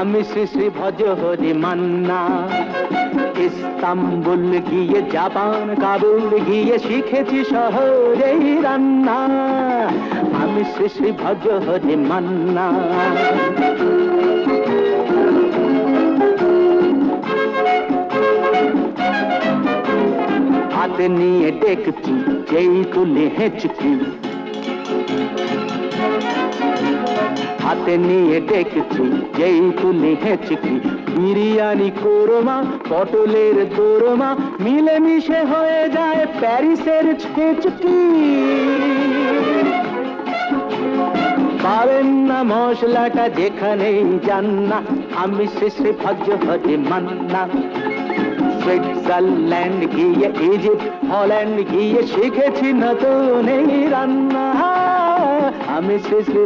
আমি শ্রী শ্রী ভজ হরি মান্না। ইস্তাম্বুল গিয়ে জাপান কাবুল গিয়ে শিখেছি শহরেই রান্না। আমি শ্রী শ্রী ভজ হরি মান্না। হাতে নিয়ে ডেকচি যেই তুলে হেঁচকি, হাতে নিয়ে ডেকচি যেই তুলে হেঁচকি, বিরিয়ানি কোরমা পটলের দোরমা মিলেমিশে হয়ে যায় প্যারিসের ছেচকি। পাবেন না মশলাটা যেখানেই যান না, আমি শ্রী শ্রী ভজ হরি মান্না। সুইজারল্যান্ড গিয়ে ইজিপ্ট হল্যান্ড গিয়ে শিখেছি নতুন এই রান্না। আমি শ্রী শ্রী